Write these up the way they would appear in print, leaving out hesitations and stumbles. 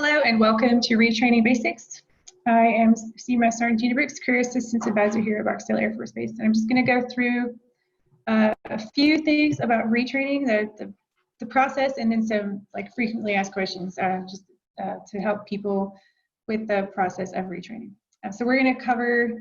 Hello and welcome to Retraining Basics. I am Senior Sergeant Jena, Career Assistance Advisor here at Barksdale Air Force Base. And I'm just going to go through a few things about retraining, the process, and then some frequently asked questions to help people with the process of retraining. So we're going to cover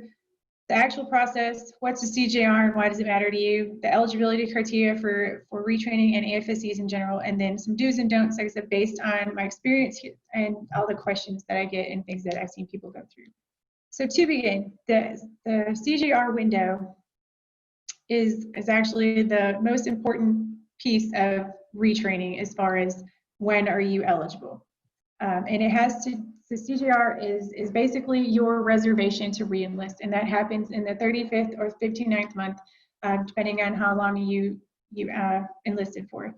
the actual process, what's a CJR and why does it matter to you, the eligibility criteria for retraining and AFSCs in general, and then some do's and don'ts, like I said, based on my experience and all the questions that I get and things that I've seen people go through. So to begin, the CJR window is actually the most important piece of retraining as far as when are you eligible. And it has to, the CJR is basically your reservation to re-enlist, and that happens in the 35th or 59th month, depending on how long you enlisted for.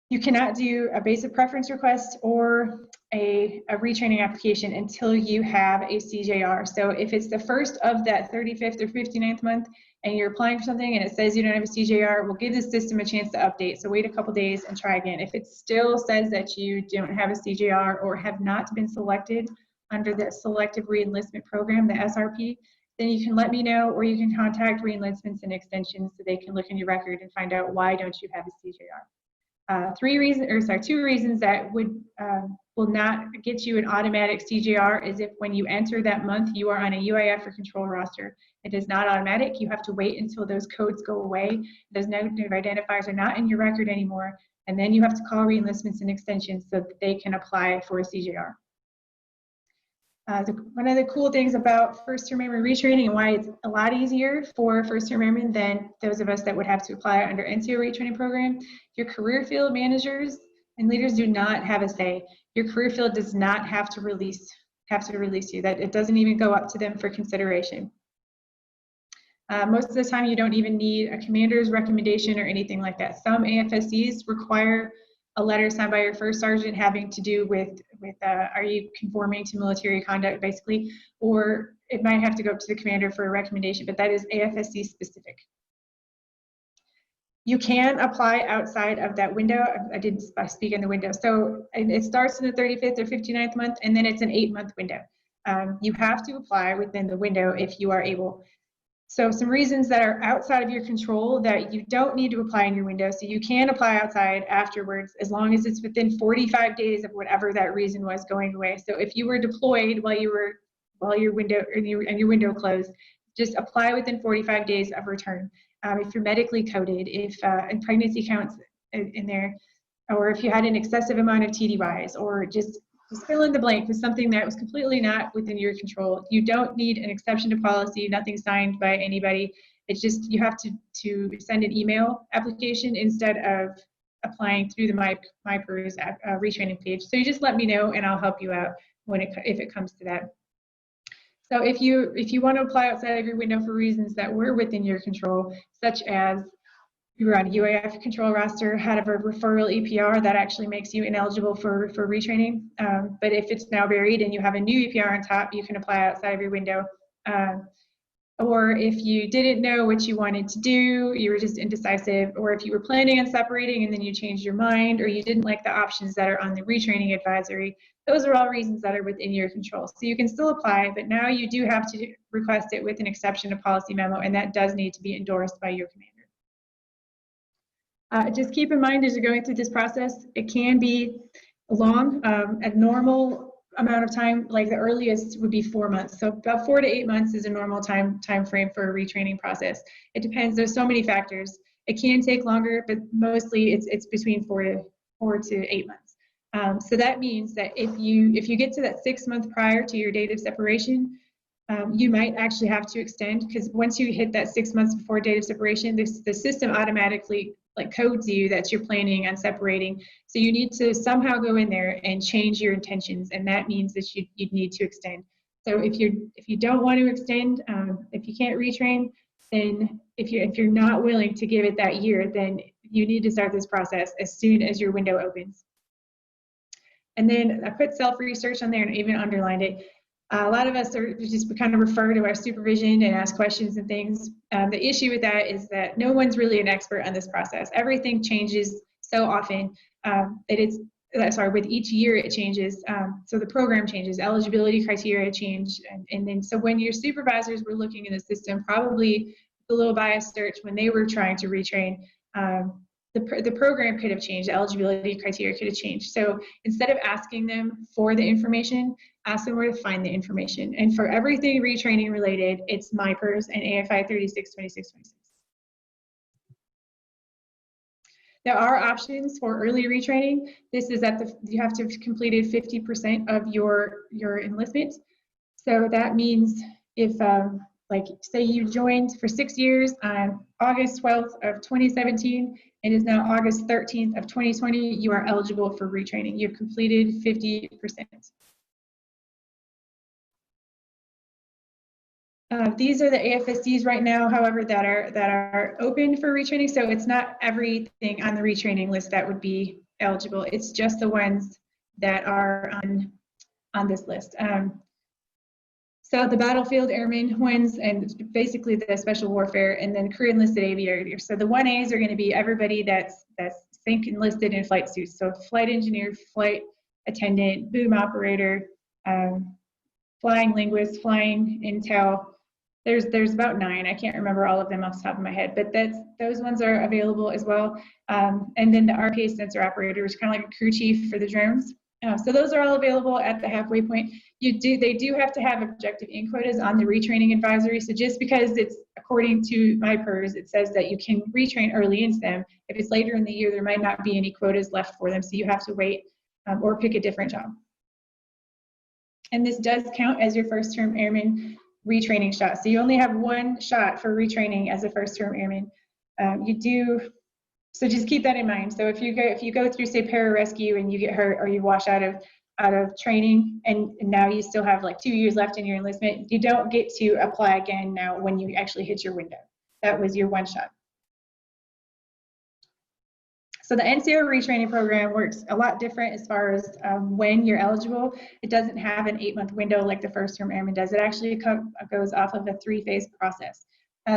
You cannot do a basic preference request or a retraining application until you have a CJR. So if it's the first of that 35th or 59th month and you're applying for something and it says you don't have a CJR, we'll give the system a chance to update. So wait a couple days and try again. If it still says that you don't have a CJR or have not been selected under the Selective Reenlistment Program, the SRP, then you can let me know, or you can contact Reenlistments and Extensions so they can look in your record and find out why don't you have a CJR. Two reasons that will not get you an automatic CJR is if when you enter that month you are on a UIF or control roster. It is not automatic. You have to wait until those codes go away. Those negative identifiers are not in your record anymore, and then you have to call Reenlistments and Extensions so that they can apply for a CJR. One of the cool things about first-term airman retraining and why it's a lot easier for first-term airmen than those of us that would have to apply under NCO Retraining program, your career field managers and leaders do not have a say. Your career field does not have to release you. That it doesn't even go up to them for consideration. Most of the time, you don't even need a commander's recommendation or anything like that. Some AFSCs require a letter signed by your first sergeant having to do with are you conforming to military conduct, basically, or it might have to go up to the commander for a recommendation, but that is AFSC specific. You can apply outside of that window. I didn't speak in the window. So it starts in the 35th or 59th month, and then it's an 8-month window. You have to apply within the window if you are able. So some reasons that are outside of your control that you don't need to apply in your window. So you can apply outside afterwards as long as it's within 45 days of whatever that reason was going away. So if you were deployed while your window closed, just apply within 45 days of return. If you're medically coded, if and pregnancy counts in there, or if you had an excessive amount of TDYs, or just fill in the blank with something that was completely not within your control. You don't need an exception to policy, nothing signed by anybody. It's just you have to send an email application instead of applying through the MyPers retraining page. So you just let me know and I'll help you out if it comes to that. So if you want to apply outside of your window for reasons that were within your control, such as you were on a UIF control roster, had a referral EPR, that actually makes you ineligible for retraining. But if it's now buried and you have a new EPR on top, you can apply outside of your window. Or if you didn't know what you wanted to do, you were just indecisive, or if you were planning on separating and then you changed your mind, or you didn't like the options that are on the retraining advisory, those are all reasons that are within your control. So you can still apply, but now you do have to request it with an exception to policy memo, and that does need to be endorsed by your commander. Just keep in mind as you're going through this process, it can be long. A normal amount of time, like the earliest would be 4 months. So about 4 to 8 months is a normal time frame for a retraining process. It depends. There's so many factors. It can take longer, but mostly it's between 4 to 8 months. So that means that if you get to that 6 month prior to your date of separation, you might actually have to extend, because once you hit that 6 months before date of separation, the system automatically codes you that you're planning on separating. So you need to somehow go in there and change your intentions, and that means that you'd need to extend. So if you don't want to extend, if you can't retrain, then if you're not willing to give it that year, then you need to start this process as soon as your window opens. And then I put self-research on there and even underlined it. A lot of us just kind of refer to our supervision and ask questions and things. The issue with that is that no one's really an expert on this process. Everything changes so often that sorry, with each year it changes. So the program changes, eligibility criteria change, and then so when your supervisors were looking in the system, probably the little bias search when they were trying to retrain, the program could have changed, the eligibility criteria could have changed. So instead of asking them for the information, ask them where to find the information. And for everything retraining related, it's MyPERS and AFI 362626. There are options for early retraining. This is at you have to have completed 50% of your enlistment. So that means if, like, say you joined for 6 years on August 12th of 2017, and is now August 13th of 2020, you are eligible for retraining. You've completed 50%. These are the AFSDs right now, however, that are open for retraining. So it's not everything on the retraining list that would be eligible. It's just the ones that are on this list. So the battlefield airmen ones, and basically the special warfare, and then career enlisted aviators. So the 1As are going to be everybody that's sync enlisted in flight suits. So flight engineer, flight attendant, boom operator, flying linguist, flying intel. There's about 9. I can't remember all of them off the top of my head, but those ones are available as well. And then the RPA sensor operator, which is kind of like a crew chief for the drones. So those are all available at the halfway point. They do have to have objective in quotas on the retraining advisory. So just because it's according to MyPERS, it says that you can retrain early into them. If it's later in the year, there might not be any quotas left for them, so you have to wait or pick a different job. And this does count as your first term airman retraining shot. So you only have 1 shot for retraining as a first term airman. So just keep that in mind. So if you go through, say, pararescue and you get hurt or you wash out of training, and now you still have like 2 years left in your enlistment, you don't get to apply again now when you actually hit your window. That was your 1 shot. So the NCO retraining program works a lot different as far as when you're eligible. It doesn't have an 8-month window like the first term airman does. It actually goes off of a 3-phase process.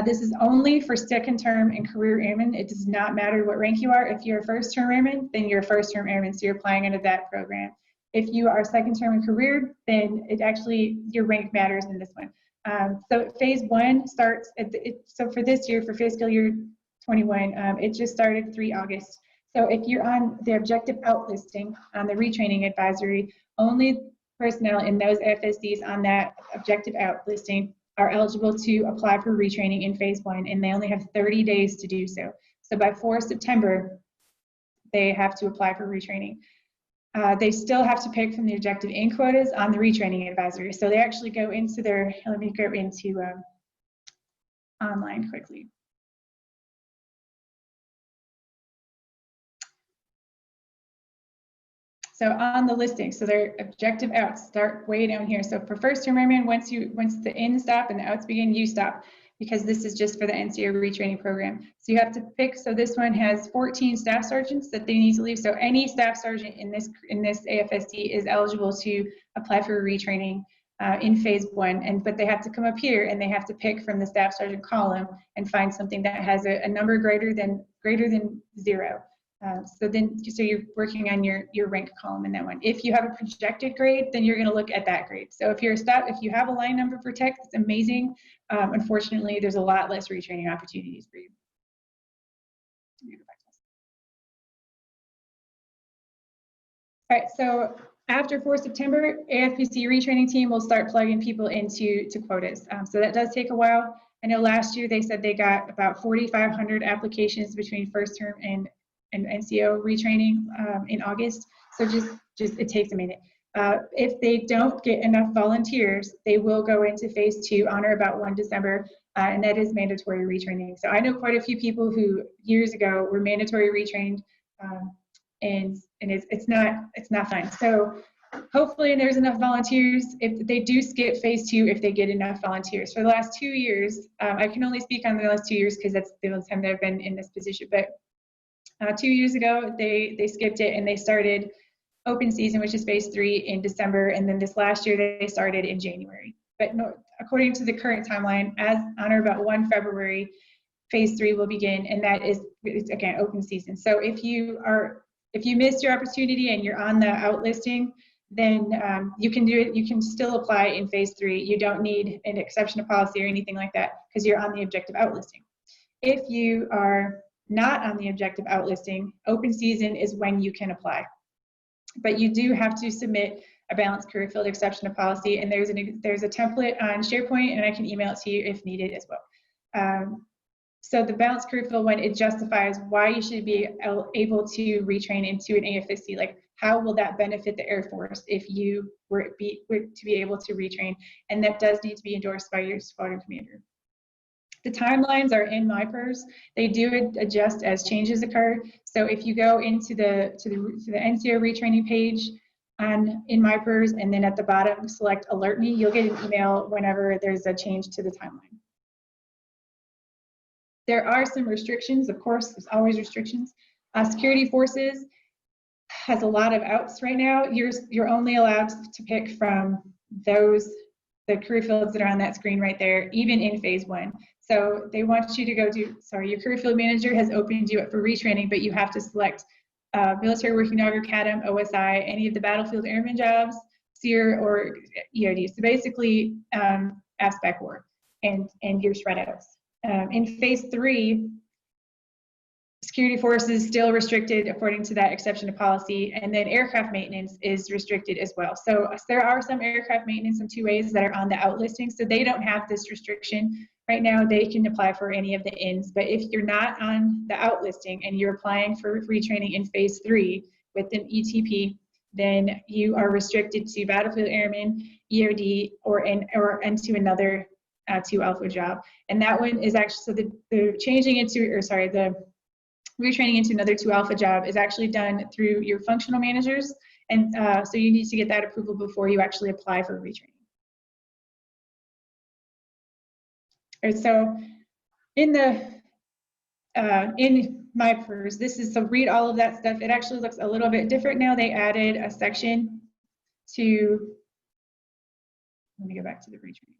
This is only for second term and career airmen. It does not matter what rank you are. If you're a first term airman, then you're a first term airman, so you're applying under that program. If you are second term and career, then your rank matters in this one. So phase 1 starts so for this year, for fiscal year 21, it just started 3 August. So if you're on the objective out listing on the retraining advisory, only personnel in those FSDs on that objective out listing are eligible to apply for retraining in phase 1, and they only have 30 days to do so. So by 4 September, they have to apply for retraining. They still have to pick from the objective in quotas on the retraining advisory. So they actually go into let me go into online quickly. So on the listing, so their objective outs start way down here. So for first term airmen, once the ins stop and the outs begin, you stop, because this is just for the NCO retraining program. So you have to pick. So this one has 14 staff sergeants that they need to leave. So any staff sergeant in this AFSD is eligible to apply for retraining in phase 1. But they have to come up here and they have to pick from the staff sergeant column and find something that has a number greater than 0. So you're working on your rank column in that one. If you have a projected grade, then you're going to look at that grade. So if you have a line number for tech, it's amazing. Unfortunately, there's a lot less retraining opportunities for you. All right, so after 4 September, AFPC retraining team will start plugging people into quotas. So that does take a while. I know last year they said they got about 4,500 applications between first term and NCO retraining in August. So just it takes a minute. If they don't get enough volunteers, they will go into phase 2 on or about 1 December, and that is mandatory retraining. So I know quite a few people who years ago were mandatory retrained, and it's not fun. So hopefully there's enough volunteers. If they do skip phase 2, if they get enough volunteers. For the last 2 years, I can only speak on the last 2 years because that's the only time that I've been in this position, but 2 years ago, they skipped it and they started open season, which is phase 3, in December, and then this last year they started in January. But no, according to the current timeline, as on or about 1 February, phase 3 will begin, and that is again open season. So if you are if you missed your opportunity and you're on the out listing, then you can do it. You can still apply in phase 3. You don't need an exception to policy or anything like that because you're on the objective out listing. If you are not on the objective out listing, open season is when you can apply. But you do have to submit a balanced career field exception to policy, and there's a template on SharePoint, and I can email it to you if needed as well. So the balanced career field one, it justifies why you should be able to retrain into an AFSC. Like, how will that benefit the Air Force if you were to be able to retrain? And that does need to be endorsed by your squadron commander. The timelines are in MyPERS. They do adjust as changes occur. So if you go into the NCO Retraining page in MyPERS, and then at the bottom select Alert Me, you'll get an email whenever there's a change to the timeline. There are some restrictions, of course, there's always restrictions. Security Forces has a lot of outs right now. You're only allowed to pick from the career fields that are on that screen right there, even in phase 1. So they want you to go your career field manager has opened you up for retraining, but you have to select military working dog or CADM, OSI, any of the battlefield airman jobs, SEER, or EOD. So basically, ASPEC war and your shred outs. In phase 3, security forces still restricted according to that exception to policy, and then aircraft maintenance is restricted as well. So there are some aircraft maintenance and 2As that are on the out listing, so they don't have this restriction. Right now, they can apply for any of the INs, but if you're not on the out listing and you're applying for retraining in phase 3 with an ETP, then you are restricted to battlefield airmen, EOD, or into another 2 Alpha job. And that one is actually, so the retraining into another 2 Alpha job is actually done through your functional managers, and so you need to get that approval before you actually apply for retraining. All right, so in MyPERS, so read all of that stuff. It actually looks a little bit different now. They added a section to, let me go back to the retraining.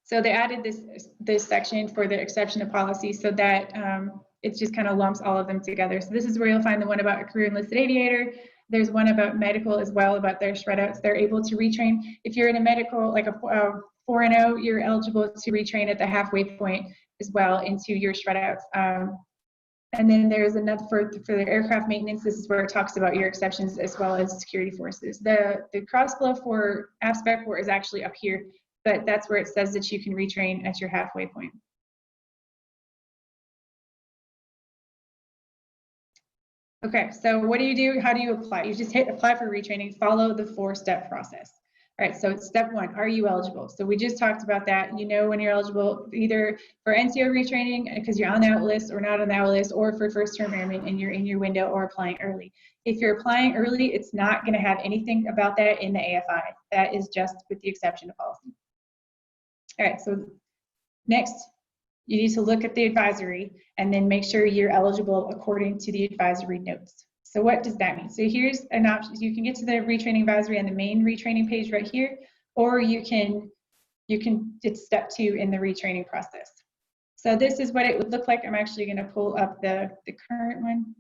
So they added this section for the exception to policy so that it just kind of lumps all of them together. So this is where you'll find the one about a career enlisted aviator. There's one about medical as well, about their shred outs. They're able to retrain. If you're in a medical, like a 4-0, you're eligible to retrain at the halfway point as well into your shred outs. And then there's another for the aircraft maintenance. This is where it talks about your exceptions as well as security forces. The crossflow for ASPEC war is actually up here, but that's where it says that you can retrain at your halfway point. Okay, so what do you do? How do you apply? You just hit apply for retraining, follow the 4-step process. All right, so it's step 1, are you eligible? So we just talked about that. You know when you're eligible either for NCO retraining because you're on the out list or not on the out list, or for first term airmen and you're in your window or applying early. If you're applying early, it's not gonna have anything about that in the AFI. That is just with the exception to policy. All right, so next, you need to look at the advisory and then make sure you're eligible according to the advisory notes. So what does that mean? So here's an option. You can get to the retraining advisory on the main retraining page right here, or it's step 2 in the retraining process. So this is what it would look like. I'm actually going to pull up the current one.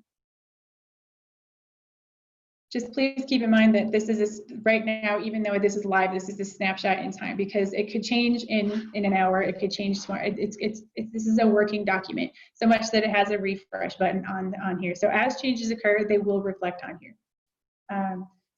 Just please keep in mind that this is right now, even though this is live, this is a snapshot in time because it could change in an hour. It could change tomorrow. This is a working document, so much that it has a refresh button on here. So as changes occur, they will reflect on here.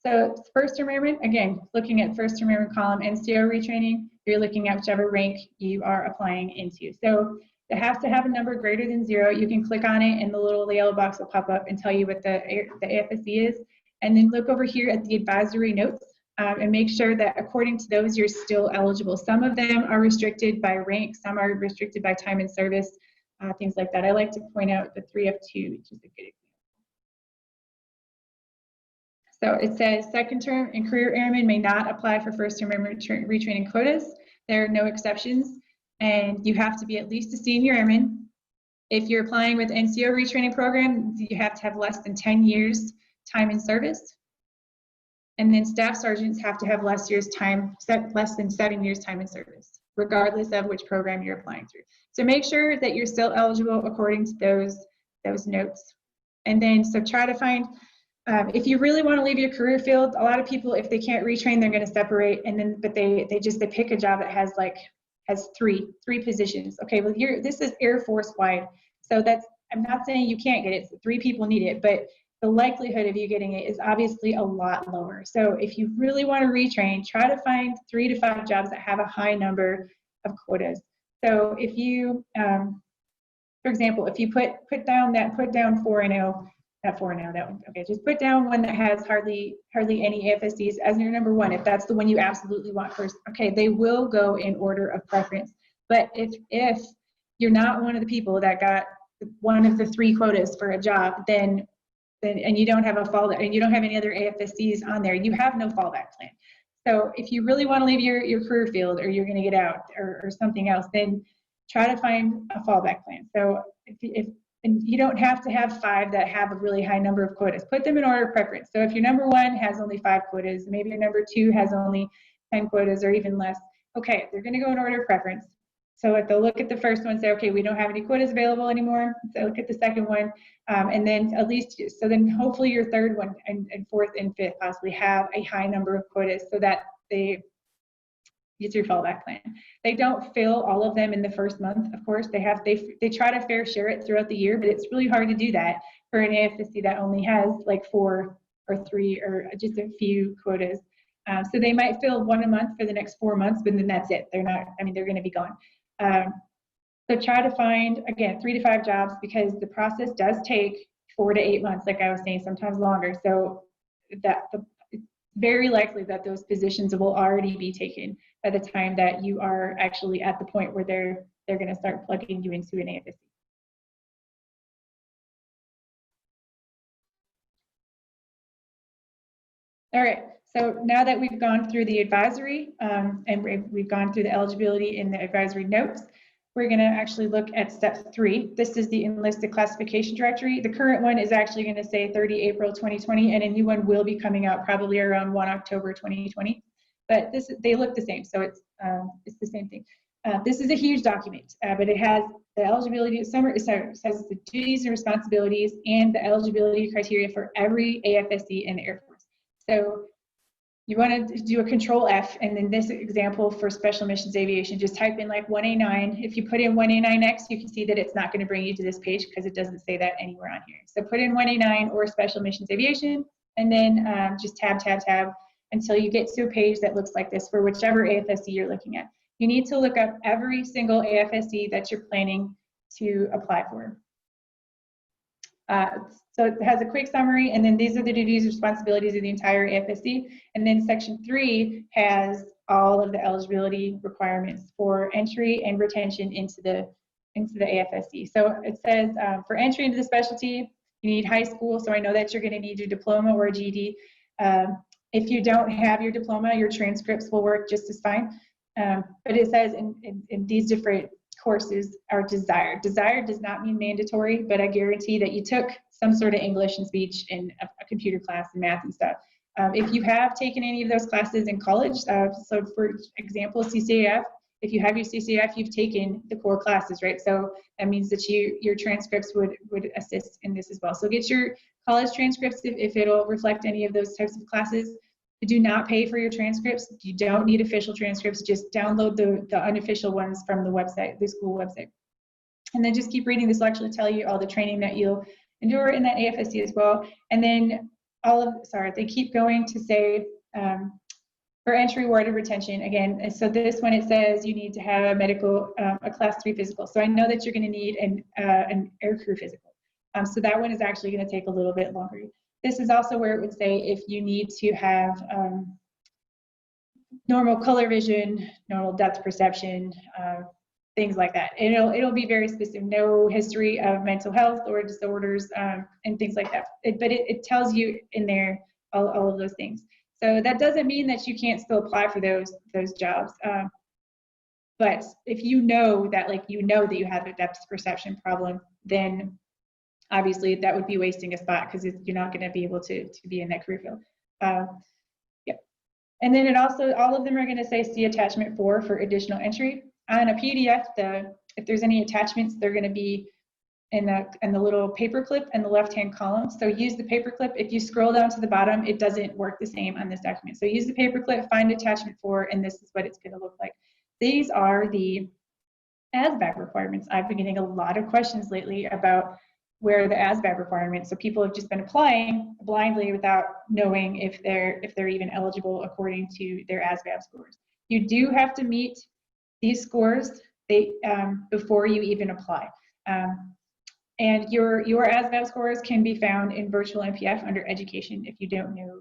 So first term airman, again, looking at first term airman column, NCO retraining, you're looking at whichever rank you are applying into. So it has to have a number greater than 0. You can click on it and the little yellow box will pop up and tell you what the AFSC is. And then look over here at the advisory notes and make sure that according to those, you're still eligible. Some of them are restricted by rank, some are restricted by time in service, things like that. I like to point out the 3F2, which is a good example. So it says second term and career airmen may not apply for first term airmen retraining quotas. There are no exceptions, and you have to be at least a senior airman. If you're applying with NCO retraining program, you have to have less than 10 years time in service, and then staff sergeants have to have less than 7 years time in service regardless of which program you're applying through. So make sure that you're still eligible according to those notes. And then, so try to find, if you really want to leave your career field, a lot of people, if they can't retrain, they're going to separate, and then, but they pick a job that has three positions. Okay, well, this is Air Force wide. So I'm not saying you can't get it, 3 people need it, but the likelihood of you getting it is obviously a lot lower. So if you really want to retrain, try to find 3 to 5 jobs that have a high number of quotas. So if you, for example, if you put down 4NO, not 4NO, that one, okay, just put down one that has hardly any AFSCs as your number 1, if that's the one you absolutely want first. Okay, they will go in order of preference. But if you're not one of the people that got one of the 3 quotas for a job, then and you don't have a fallback, and you don't have any other AFSCs on there, you have no fallback plan. So if you really want to leave your career field, or you're going to get out, or something else, then try to find a fallback plan. So and you don't have to have 5 that have a really high number of quotas. Put them in order of preference. So if your number 1 has only 5 quotas, maybe your number 2 has only 10 quotas or even less, okay, they're going to go in order of preference. So if they'll look at the first one, say, okay, we don't have any quotas available anymore. So look at the second one, and then at least, so then hopefully your third one and 4th and 5th possibly have a high number of quotas, so that it's your fallback plan. They don't fill all of them in the first month, of course. They try to fair share it throughout the year, but it's really hard to do that for an AFSC that only has like 4 or 3 or just a few quotas. So they might fill 1 a month for the next 4 months, but then that's it. They're not, I mean, they're going to be gone. So try to find, again, 3 to 5 jobs, because the process does take 4 to 8 months, like I was saying, sometimes longer. So it's very likely that those positions will already be taken by the time that you are actually at the point where they're going to start plugging you into an AFSC. All right, so now that we've gone through the advisory and we've gone through the eligibility in the advisory notes, we're going to actually look at step 3. This is the enlisted classification directory. The current one is actually going to say 30 April 2020, and a new one will be coming out probably around 1 October 2020. But they look the same, so it's the same thing. This is a huge document, but it has the eligibility summary. It says the duties and responsibilities and the eligibility criteria for every AFSC in the Air Force. So you want to do a Control F, and in this example for Special Missions Aviation, just type in like 1A9. If you put in 1A9X, you can see that it's not going to bring you to this page because it doesn't say that anywhere on here. So put in 1A9 or Special Missions Aviation, and then just tab, tab, tab until you get to a page that looks like this for whichever AFSC you're looking at. You need to look up every single AFSC that you're planning to apply for. So it has a quick summary, and then these are the duties and responsibilities of the entire AFSC. And then section 3 has all of the eligibility requirements for entry and retention into the AFSC. So it says for entry into the specialty, you need high school. So I know that you're going to need your diploma or a GED. If you don't have your diploma, your transcripts will work just as fine. But it says in these different courses are desired. Desired does not mean mandatory, but I guarantee that you took some sort of English and speech in a computer class and math and stuff. If you have taken any of those classes in college, so for example, CCAF, if you have your CCAF, you've taken the core classes, right? So that means that your transcripts would assist in this as well. So get your college transcripts if it'll reflect any of those types of classes. Do not pay for your transcripts. You don't need official transcripts. Just download the unofficial ones from the website, the school website. And then just keep reading. This will actually tell you all the training that you'll endure in that AFSC as well. And then they keep going to say for entry, ward of retention again. And so this one, it says you need to have a medical, a class 3 physical. So I know that you're going to need an aircrew physical. So that one is actually going to take a little bit longer. This is also where it would say if you need to have normal color vision, normal depth perception, things like that. It'll be very specific. No history of mental health or disorders and things like that. But it tells you in there all of those things. So that doesn't mean that you can't still apply for those jobs. But if you know that you have a depth perception problem, then obviously that would be wasting a spot because you're not going to be able to be in that career field. Yep. And then it also, all of them are going to say see attachment 4 for additional entry. on a PDF, if there's any attachments, they're going to be in the little paper clip in the left-hand column. So use the paper clip. If you scroll down to the bottom, it doesn't work the same on this document. So use the paper clip, find attachment 4, and this is what it's going to look like. These are the ASVAB requirements. I've been getting a lot of questions lately about where the ASVAB requirements. So people have just been applying blindly without knowing if they're even eligible according to their ASVAB scores. You do have to meet these scores before you even apply. And your ASVAB scores can be found in virtual MPF under education. If you don't know,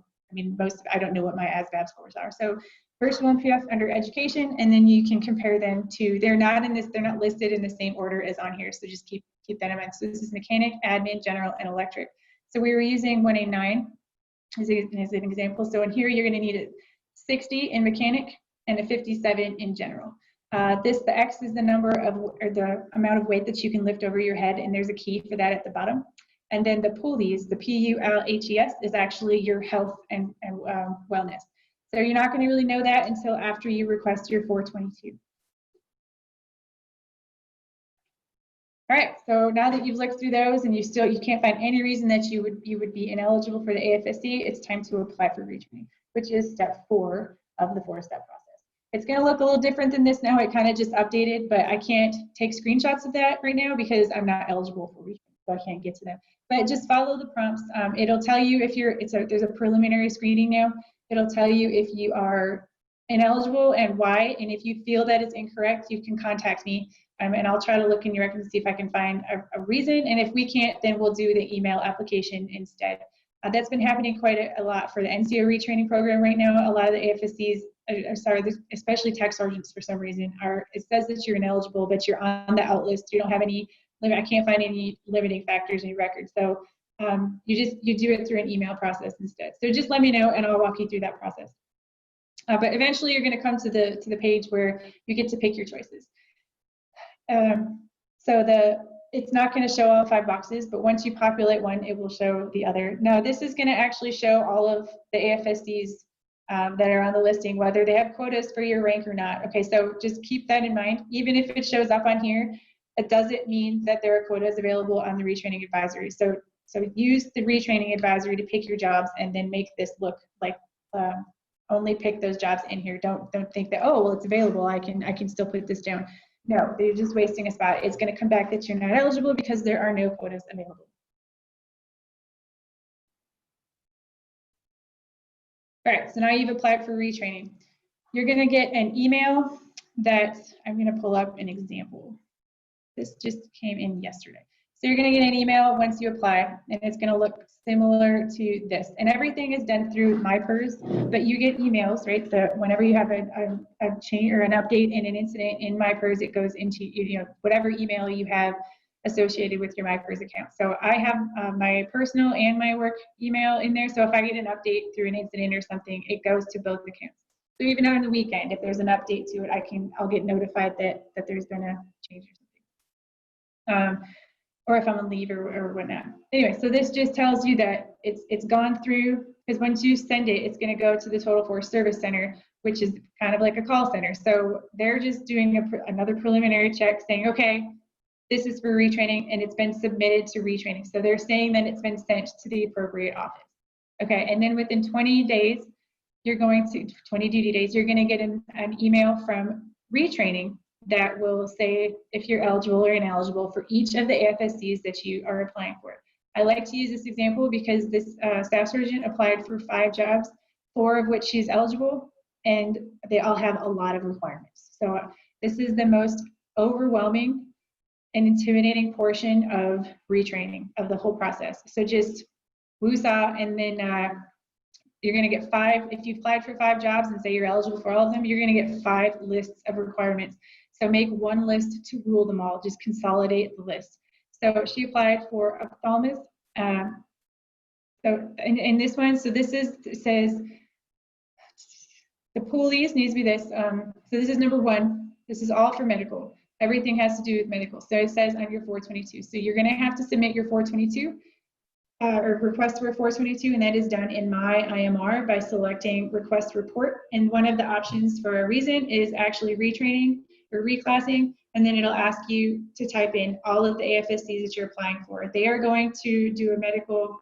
I don't know what my ASVAB scores are. So virtual MPF under education, and then you can compare them to, they're not listed in the same order as on here. So just keep that in mind. So this is mechanic, admin, general, and electric. So we were using 1A9 as an example. So in here, you're gonna need a 60 in mechanic and a 57 in general. The X is the number of, or the amount of weight that you can lift over your head, and there's a key for that at the bottom. And then the PULHES, the PULHES, is actually your health and wellness. So you're not going to really know that until after you request your 422. All right, so now that you've looked through those and you can't find any reason that you would be ineligible for the AFSC, it's time to apply for retraining, which is step 4 of the 4-step process. It's going to look a little different than this now. It kind of just updated, but I can't take screenshots of that right now because I'm not eligible for retraining, so I can't get to them. But just follow the prompts. It'll tell you if there's a preliminary screening now. It'll tell you if you are ineligible and why. And if you feel that it's incorrect, you can contact me, and I'll try to look in your records and see if I can find a reason. And if we can't, then we'll do the email application instead. That's been happening quite a lot for the NCO Retraining program right now. A lot of the AFSCs, especially tech sergeants for some reason, it says that you're ineligible, but you're on the out list. You don't have any limit. I can't find any limiting factors in your record. So you do it through an email process instead. So just let me know and I'll walk you through that process. But eventually you're going to come to the page where you get to pick your choices. It's not going to show all 5 boxes, but once you populate one, it will show the other. Now this is going to actually show all of the AFSCs that are on the listing, whether they have quotas for your rank or not. Okay, so just keep that in mind. Even if it shows up on here, it doesn't mean that there are quotas available on the retraining advisory. So use the retraining advisory to pick your jobs and then make this look like only pick those jobs in here. Don't think that, oh, well, it's available, I can still put this down. No, they're just wasting a spot. It's going to come back that you're not eligible because there are no quotas available. All right, so now you've applied for retraining. You're going to get an email that I'm going to pull up an example. This just came in yesterday. So you're going to get an email once you apply, and it's going to look similar to this. And everything is done through MyPERS, but you get emails, right? So whenever you have a change or an update in an incident in MyPERS, it goes into whatever email you have associated with your MyPERS account. So I have my personal and my work email in there. So if I get an update through an incident or something, it goes to both accounts. So even on the weekend, if there's an update to it, I'll get notified that there's been a change or something. Or if I'm on leave or whatnot. Anyway, so this just tells you that it's gone through, because once you send it, it's going to go to the Total Force Service Center, which is kind of like a call center. So they're just doing another preliminary check saying, okay, this is for retraining and it's been submitted to retraining. So they're saying that it's been sent to the appropriate office. Okay, and then within 20 days, 20 duty days, you're going to get an email from retraining that will say if you're eligible or ineligible for each of the AFSCs that you are applying for. I like to use this example because this staff sergeant applied for 5 jobs, 4 of which she's eligible, and they all have a lot of requirements. So this is the most overwhelming and intimidating portion of retraining, of the whole process. So just woosah, and then you're going to get 5. If you applied for 5 jobs and say you're eligible for all of them, you're going to get 5 lists of requirements. So make one list to rule them all. Just consolidate the list. So she applied for ophthalmist. So in this one, so this it says the PULHES needs to be this. So this is number 1. This is all for medical. Everything has to do with medical. So it says on your 422. So you're going to have to submit your 422 or request for 422, and that is done in My IMR by selecting Request Report. And one of the options for a reason is actually retraining. or reclassing, and then it'll ask you to type in all of the AFSCs that you're applying for. They are going to do a medical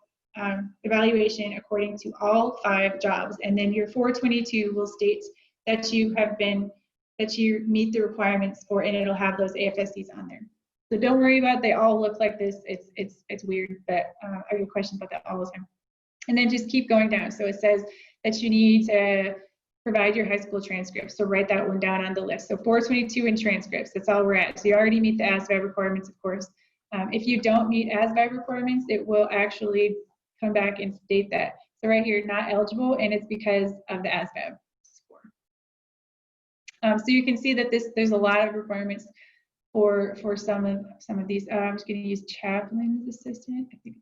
evaluation according to all 5 jobs, and then your 422 will state that you meet the requirements for, and it'll have those AFSCs on there. So don't worry about it. They all look like this. It's weird, but I get questions about that all the time. And then just keep going down. So it says that you need to provide your high school transcripts. So write that one down on the list. So 422 and transcripts, that's all we're at. So you already meet the ASVAB requirements, of course. If you don't meet ASVAB requirements, it will actually come back and state that. So right here, not eligible, and it's because of the ASVAB score. So you can see that there's a lot of requirements for some of these. I'm just going to use chaplain's assistant. I think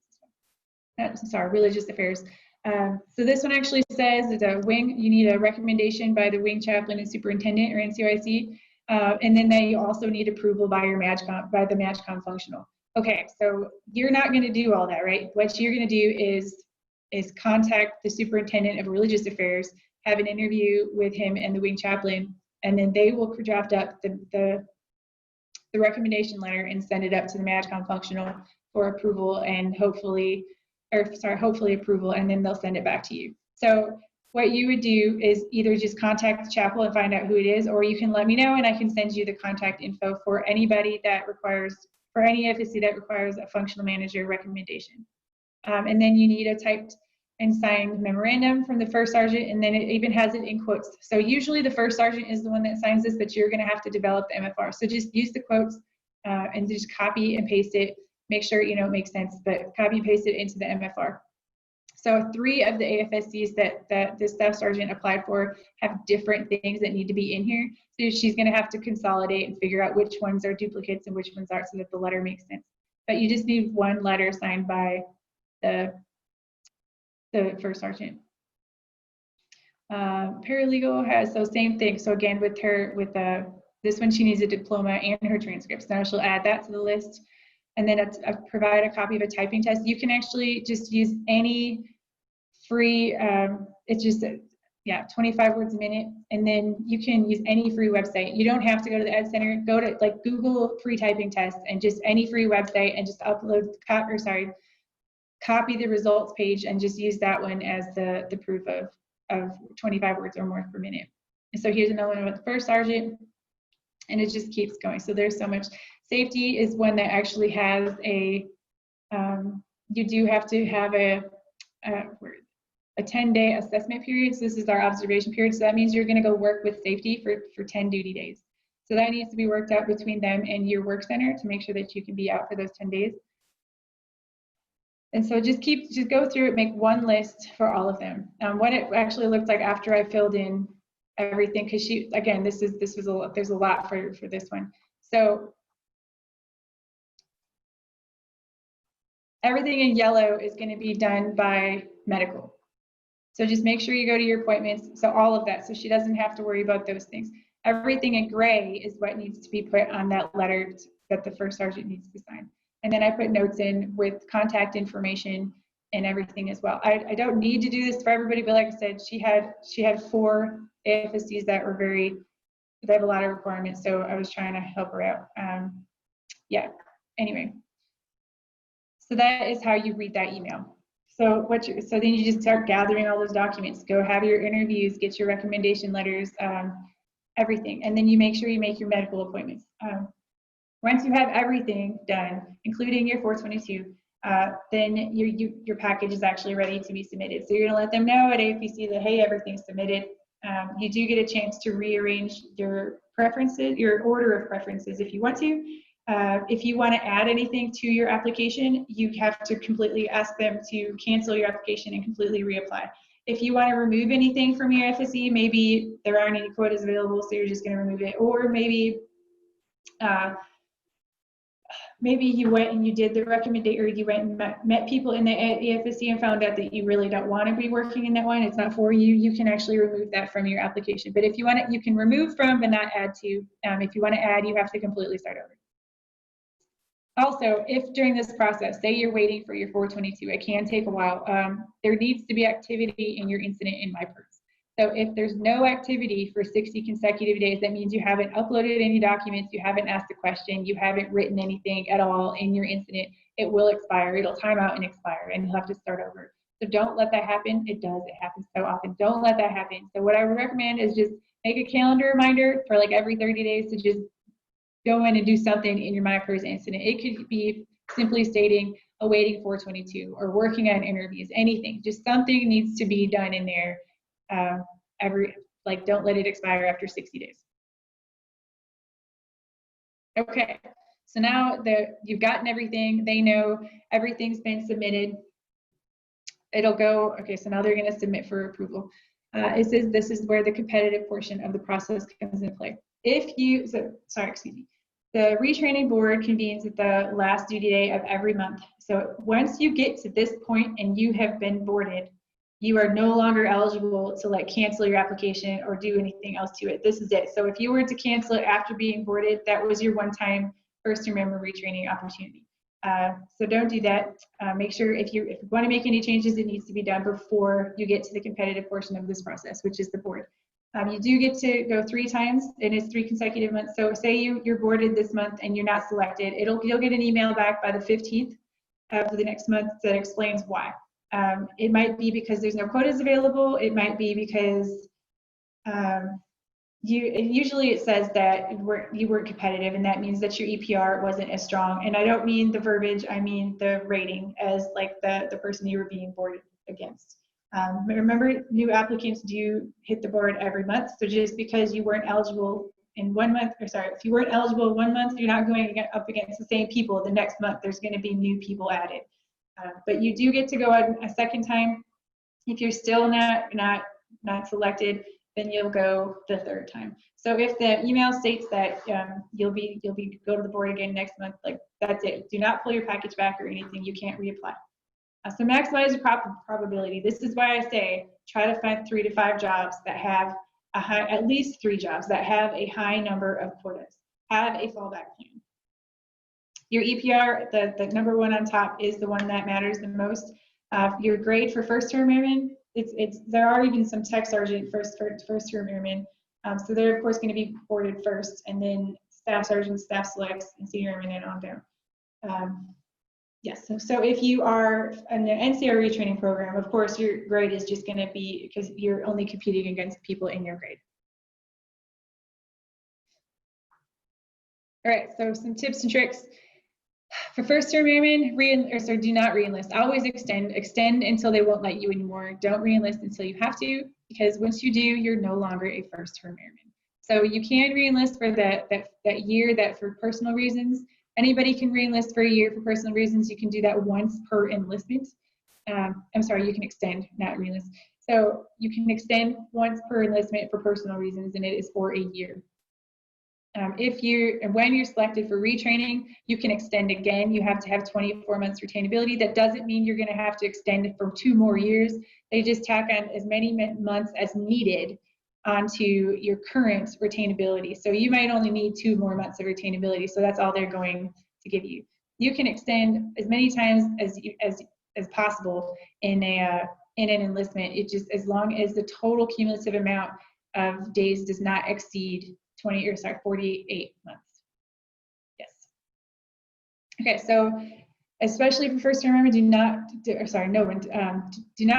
it's sorry, religious affairs. So this one actually says that you need a recommendation by the wing chaplain and superintendent, or NCOIC, and then you also need approval by the MAJCOM functional. Okay, so you're not going to do all that, right? What you're going to do is contact the superintendent of religious affairs, have an interview with him and the wing chaplain, and then they will draft up the recommendation letter and send it up to the MAJCOM functional for approval, and hopefully approval, and then they'll send it back to you. So what you would do is either just contact the chapel and find out who it is, or you can let me know and I can send you the contact info for anybody that requires, for any FSC that requires a functional manager recommendation. And then you need a typed and signed memorandum from the first sergeant, and then it even has it in quotes. So usually the first sergeant is the one that signs this, but you're going to have to develop the MFR. So just use the quotes and just copy and paste it. Make sure it makes sense, but copy and paste it into the MFR. So 3 of the AFSCs that the staff sergeant applied for have different things that need to be in here. So she's going to have to consolidate and figure out which ones are duplicates and which ones aren't, so that the letter makes sense. But you just need 1 letter signed by the first sergeant. Paralegal has, so same thing. So again, with this one, she needs a diploma and her transcripts. Now she'll add that to the list. And then provide a copy of a typing test. You can actually just use any free, it's just, 25 words a minute. And then you can use any free website. You don't have to go to the Ed Center. Go to Google free typing test and just any free website, and just copy the results page and just use that one as the proof of 25 words or more per minute. And so here's another one about the first sergeant, and it just keeps going. So there's so much. Safety is one that actually has a, you do have to have a 10-day assessment period. So this is our observation period. So that means you're going to go work with safety for 10 duty days. So that needs to be worked out between them and your work center to make sure that you can be out for those 10 days. And so just go through it, make 1 list for all of them. What it actually looked like after I filled in everything, because again, there's a lot for this one. So everything in yellow is going to be done by medical. So just make sure you go to your appointments. So all of that. So she doesn't have to worry about those things. Everything in gray is what needs to be put on that letter that the first sergeant needs to sign. And then I put notes in with contact information and everything as well. I don't need to do this for everybody, but like I said, she had 4 AFSCs that were they have a lot of requirements. So I was trying to help her out. Anyway. So that is how you read that email. So then you just start gathering all those documents. Go have your interviews, get your recommendation letters, everything, and then you make sure you make your medical appointments. Once you have everything done, including your 422, then your package is actually ready to be submitted. So you're going to let them know at AFPC that, hey, everything's submitted. You do get a chance to rearrange your preferences, your order of preferences, if you want to. If you want to add anything to your application, you have to completely ask them to cancel your application and completely reapply. If you want to remove anything from your FSE, maybe there aren't any quotas available, so you're just going to remove it. Or maybe you went and you did the recommendation, or you went and met people in the FSE and found out that you really don't want to be working in that one. It's not for you. You can actually remove that from your application. But if you want it, you can remove from but not add to. If you want to add, you have to completely start over. Also, if during this process, say you're waiting for your 422, it can take a while. There needs to be activity in your incident in MyPerks. So if there's no activity for 60 consecutive days, that means you haven't uploaded any documents, you haven't asked a question, you haven't written anything at all in your incident, it will expire. It'll time out and expire, and you'll have to start over. So don't let that happen. It does. It happens so often. Don't let that happen. So what I would recommend is just make a calendar reminder for like every 30 days to just go in and do something in your MyPers incident. It could be simply stating awaiting 422 or working on interviews, anything. Just something needs to be done in there. Don't let it expire after 60 days. Okay, so now that you've gotten everything, they know everything's been submitted. It'll go, okay, so now they're going to submit for approval. It says this is where the competitive portion of the process comes into play. The retraining board convenes at the last duty day of every month. So once you get to this point and you have been boarded, you are no longer eligible to cancel your application or do anything else to it. This is it. So if you were to cancel it after being boarded, that was your one-time first-term member retraining opportunity. So don't do that. Make sure if you want to make any changes, it needs to be done before you get to the competitive portion of this process, which is the board. You do get to go 3 times, and it's 3 consecutive months. So say you're boarded this month and you're not selected, you'll get an email back by the 15th of the next month that explains why. It might be because there's no quotas available. It might be because usually it says that you weren't competitive, and that means that your EPR wasn't as strong. And I don't mean the verbiage, I mean the rating as the person you were being boarded against. Remember, new applicants do hit the board every month. So just because you weren't eligible in 1 month, if you weren't eligible 1 month, you're not going up against the same people the next month. There's going to be new people added. But you do get to go a second time. If you're still not selected, then you'll go the 3rd time. So if the email states that you'll be go to the board again next month, that's it. Do not pull your package back or anything. You can't reapply. So maximize your probability. This is why I say try to find 3 to 5 jobs that have at least 3 jobs that have a high number of quotas. Have a fallback plan. Your EPR, the number 1 on top, is the one that matters the most. Your grade for first-term airmen, there are even some tech sergeant first-term airmen. So they're of course going to be boarded first, and then staff sergeants, staff selects, and senior airmen, and on down. Yes. So if you are in the NCO retraining program, of course your grade is just going to be because you're only competing against people in your grade. All right. So some tips and tricks. For first-term airmen, do not re-enlist. Always extend until they won't let you anymore. Don't re-enlist until you have to, because once you do, you're no longer a first-term airman. So you can re-enlist for that year for personal reasons. Anybody can re-enlist for a year for personal reasons. You can do that once per enlistment. I'm sorry, you can extend, not re-enlist. So you can extend once per enlistment for personal reasons, and it is for a year. When you're selected for retraining, you can extend again. You have to have 24 months retainability. That doesn't mean you're going to have to extend it for 2 more years. They just tack on as many months as needed onto your current retainability. So you might only need 2 more months of retainability. So that's all they're going to give you. You can extend as many times as possible in an enlistment. It just, as long as the total cumulative amount of days does not exceed 48 months. Yes. Okay, so especially for first-term airmen, do not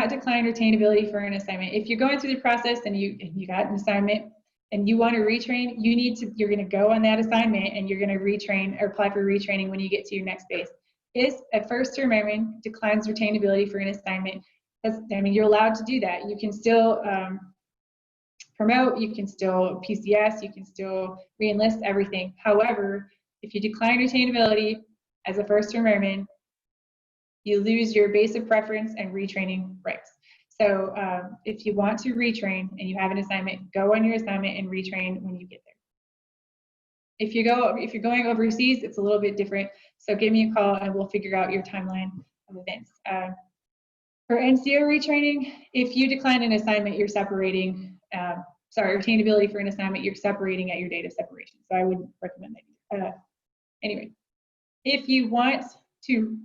decline retainability for an assignment. If you're going through the process and you got an assignment and you want to retrain, you're going to go on that assignment and you're going to retrain or apply for retraining when you get to your next base. If a first-term airman declines retainability for an assignment, you're allowed to do that. You can still promote, you can still PCS, you can still re-enlist, everything. However, if you decline retainability as a first-term airman, you lose your basic preference and retraining rights. So if you want to retrain and you have an assignment, go on your assignment and retrain when you get there. If you're going overseas, it's a little bit different. So give me a call and we'll figure out your timeline of events. For NCO retraining, if you decline an assignment, you're separating. Retainability for an assignment, you're separating at your date of separation. So I wouldn't recommend that. Anyway, if you want to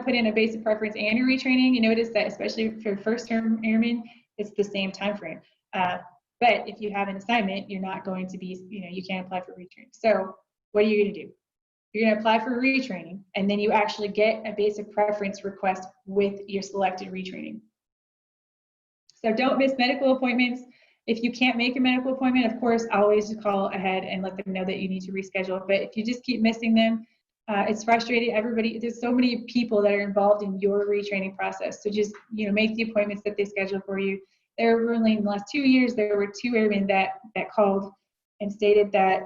put in a basic preference and your retraining, you notice that especially for first-term airmen, it's the same time frame. But if you have an assignment, you're not going to be, you can't apply for retraining. So what are you going to do? You're going to apply for retraining, and then you actually get a basic preference request with your selected retraining. So don't miss medical appointments. If you can't make a medical appointment, of course, always call ahead and let them know that you need to reschedule. But if you just keep missing them, it's frustrating. There's so many people that are involved in your retraining process. So just, make the appointments that they schedule for you. There were only in the last 2 years, there were 2 airmen that called and stated that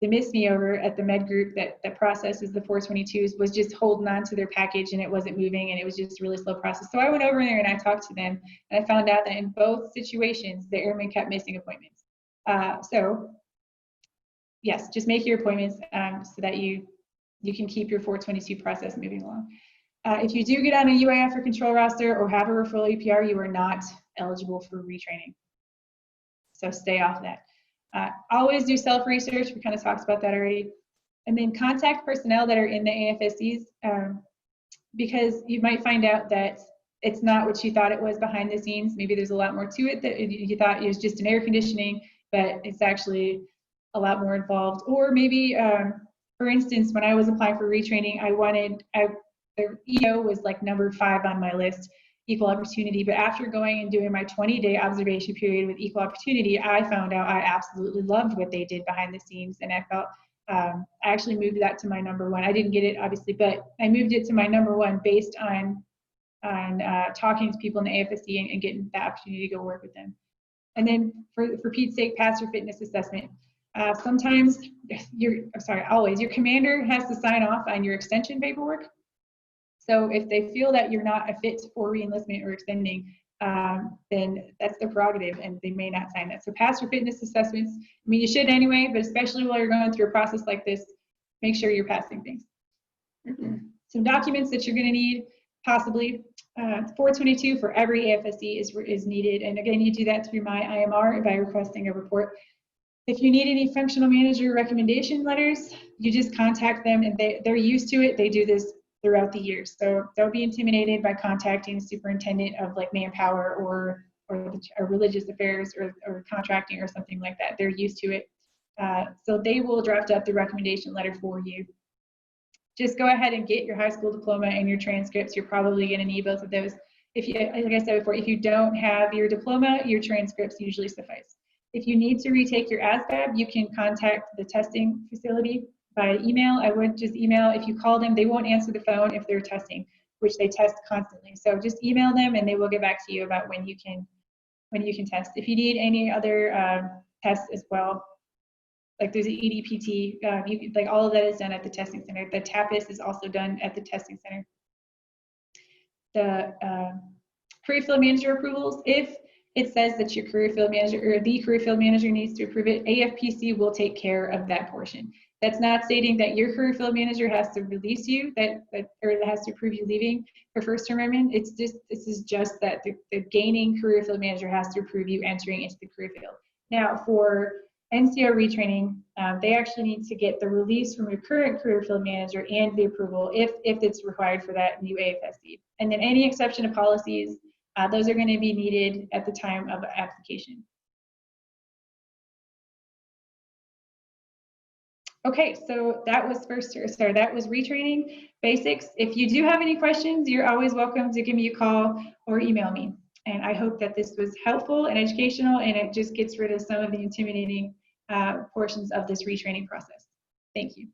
they missed me over at the med group that processes the 422s was just holding on to their package and it wasn't moving, and it was just a really slow process. So I went over there and I talked to them, and I found out that in both situations, the airmen kept missing appointments. So yes, just make your appointments so that you can keep your 422 process moving along. If you do get on a UAF or control roster or have a referral EPR, you are not eligible for retraining. So stay off that. Always do self-research. We kind of talked about that already. And then contact personnel that are in the AFSCs, because you might find out that it's not what you thought it was behind the scenes. Maybe there's a lot more to it that you thought it was just an air conditioning, but it's actually a lot more involved. Or maybe, for instance, when I was applying for retraining, the EO was like number 5 on my list, equal opportunity. But after going and doing my 20-day observation period with equal opportunity, I found out I absolutely loved what they did behind the scenes, and I felt I actually moved that to my number 1. I didn't get it obviously, but I moved it to my number 1 based on talking to people in the AFSC and getting the opportunity to go work with them. And then for Pete's sake, pass your fitness assessment. Sometimes always your commander has to sign off on your extension paperwork. So if they feel that you're not a fit for reenlistment or extending, then that's their prerogative, and they may not sign that. So pass your fitness assessments. I mean, you should anyway, but especially while you're going through a process like this, make sure you're passing things. Some documents that you're going to need, possibly. 422 for every AFSC is needed, and again, you do that through my IMR by requesting a report. If you need any functional manager recommendation letters, you just contact them, and they're used to it. They do this throughout the year. So don't be intimidated by contacting the superintendent of like manpower or religious affairs or contracting or something like that. They're used to it. So they will draft up the recommendation letter for you. Just go ahead and get your high school diploma and your transcripts. You're probably going to need both of those. If you, like I said before, if you don't have your diploma, your transcripts usually suffice. If you need to retake your ASVAB, you can contact the testing facility by email. I would just email. If you call them, they won't answer the phone if they're testing, which they test constantly. So just email them and they will get back to you about when you can test. If you need any other tests as well, like there's an EDPT, like all of that is done at the testing center. The TAPIS is also done at the testing center. The career field manager approvals, if it says that your career field manager or the career field manager needs to approve it, AFPC will take care of that portion. That's not stating that your career field manager has to release you, or has to approve you leaving for first term airmen. This is just that the gaining career field manager has to approve you entering into the career field. Now for NCO retraining, they actually need to get the release from your current career field manager and the approval if it's required for that new AFSC. And then any exception to policies, those are going to be needed at the time of application. Okay, so that was that was retraining basics. If you do have any questions, you're always welcome to give me a call or email me. And I hope that this was helpful and educational, and it just gets rid of some of the intimidating portions of this retraining process. Thank you.